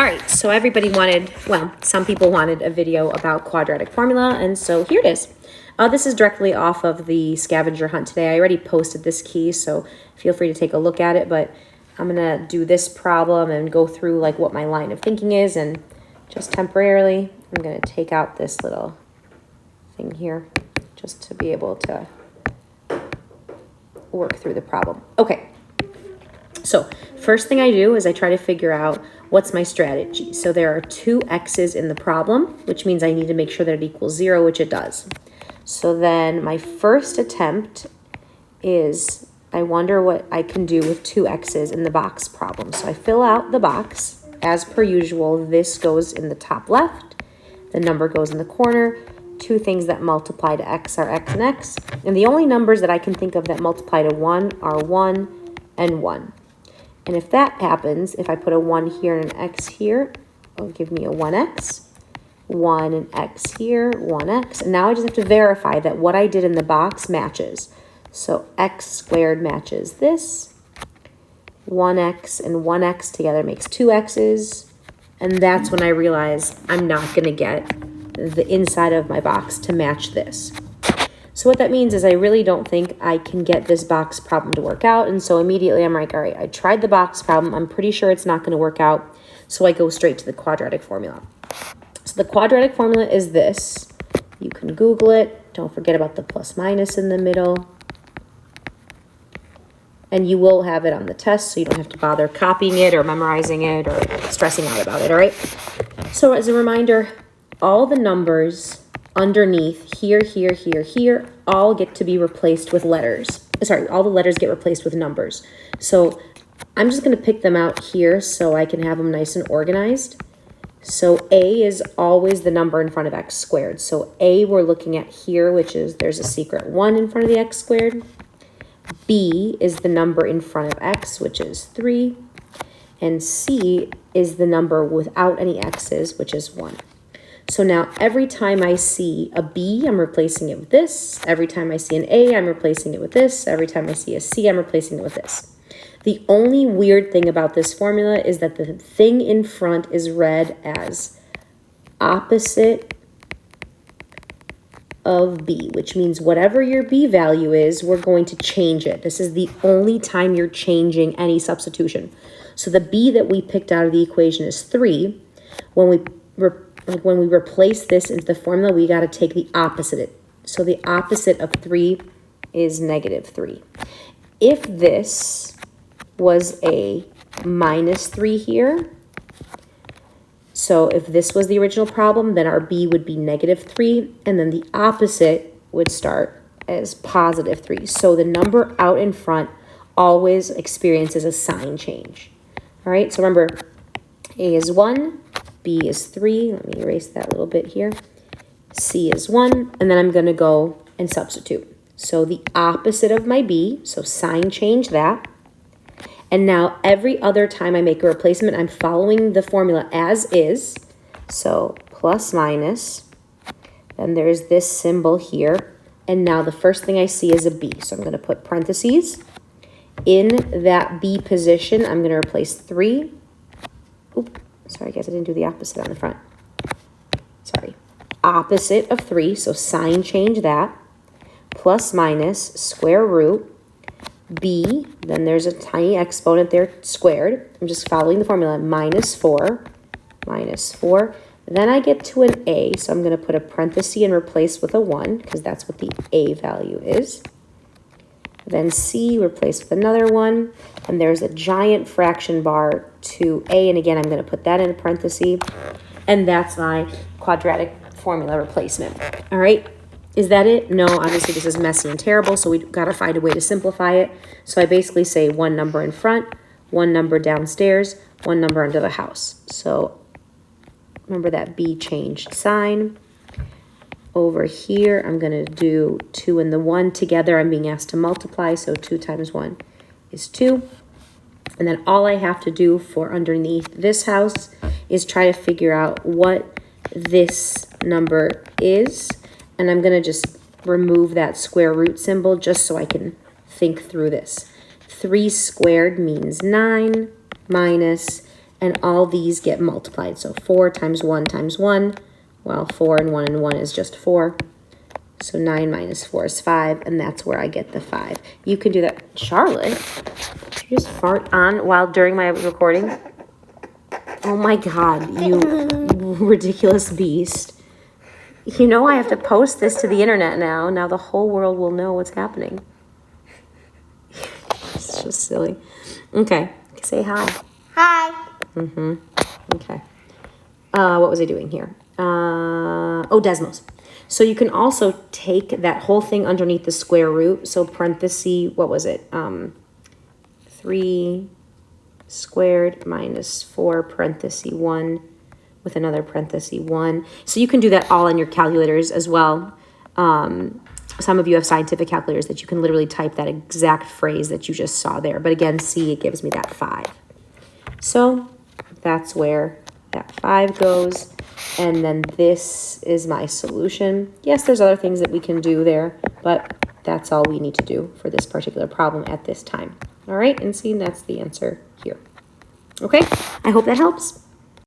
All right, so everybody wanted, well, some people wanted a video about quadratic formula, and so here it is. This is directly off of the scavenger hunt today. I already posted this key, so feel free to take a look at it, but I'm gonna do this problem and go through like what my line of thinking is, and just temporarily, I'm gonna take out this little thing here just to be able to work through the problem. Okay, so first thing I do is I try to figure out what's my strategy. So there are two x's in the problem, which means I need to make sure that it equals 0, which it does. So then my first attempt is I wonder what I can do with two x's in the box problem. So I fill out the box. As per usual, this goes in the top left. The number goes in the corner. Two things that multiply to x are x and x. And the only numbers that I can think of that multiply to 1 are 1 and 1. And if that happens, if I put a 1 here and an x here, it'll give me a 1x, 1 and x here, 1x. And now I just have to verify that what I did in the box matches. So x squared matches this. 1x and 1x together makes 2x's. And that's when I realize I'm not going to get the inside of my box to match this. So what that means is I really don't think I can get this box problem to work out. And so immediately I'm like, all right, I tried the box problem. I'm pretty sure it's not going to work out. So I go straight to the quadratic formula. So the quadratic formula is this. You can Google it. Don't forget about the plus minus in the middle. And you will have it on the test, so you don't have to bother copying it or memorizing it or stressing out about it, all right? So as a reminder, all the numbers underneath here, here, here, here, all get to be replaced with letters. Sorry, all the letters get replaced with numbers. So I'm just going to pick them out here so I can have them nice and organized. So A is always the number in front of x squared. So A we're looking at here, which is there's a secret 1 in front of the x squared. B is the number in front of x, which is 3. And C is the number without any x's, which is 1. So now every time I see a B, I'm replacing it with this. Every time I see an A, I'm replacing it with this. Every time I see a C, I'm replacing it with this. The only weird thing about this formula is that the thing in front is read as opposite of B, which means whatever your B value is, we're going to change it. This is the only time you're changing any substitution. So the B that we picked out of the equation is 3. When we replace this into the formula, we got to take the opposite. So the opposite of 3 is -3. If this was a -3 here, so if this was the original problem, then our B would be -3, and then the opposite would start as +3. So the number out in front always experiences a sign change. All right, so remember, A is 1, B is 3. Let me erase that a little bit here. C is 1, and then I'm going to go and substitute. So the opposite of my B, so sign change that. And now every other time I make a replacement, I'm following the formula as is. So plus minus, then there's this symbol here. And now the first thing I see is a B. So I'm going to put parentheses. In that B position, I'm going to replace 3. Oop. Sorry, guys, I didn't do the opposite on the front. Sorry. Opposite of 3, so sign change that. Plus minus square root. B, then there's a tiny exponent there squared. I'm just following the formula. -4, -4. Then I get to an A, so I'm going to put a parenthesis and replace with a 1, because that's what the A value is. Then C, replace with another 1. And there's a giant fraction bar to A. And again, I'm going to put that in a parenthesis. And that's my quadratic formula replacement. All right. Is that it? No, obviously this is messy and terrible. So we've got to find a way to simplify it. So I basically say one number in front, one number downstairs, one number under the house. So remember that B changed sign. Over here, I'm going to do 2 and the 1 together. I'm being asked to multiply, so 2 times 1 is 2. And then all I have to do for underneath this house is try to figure out what this number is. And I'm going to just remove that square root symbol just so I can think through this. 3 squared means 9 minus, and all these get multiplied. So 4 times 1 times 1, well, 4 and 1 is just 4. So 9 minus 4 is 5, and that's where I get the 5. You can do that. Charlotte, did you just fart on while during my recording? Oh my God, you ridiculous beast. You know I have to post this to the internet now. Now the whole world will know what's happening. It's just silly. Okay, say hi. Hi. Okay. What was I doing here? Oh, Desmos. So you can also take that whole thing underneath the square root. So parenthesis, what was it? 3 squared minus 4 parenthesis 1 with another parenthesis 1. So you can do that all in your calculators as well. Some of you have scientific calculators that you can literally type that exact phrase that you just saw there. But again, see, it gives me that 5. So that's where that 5 goes. And then this is my solution. Yes, there's other things that we can do there, but that's all we need to do for this particular problem at this time. All right, and see, that's the answer here. Okay, I hope that helps.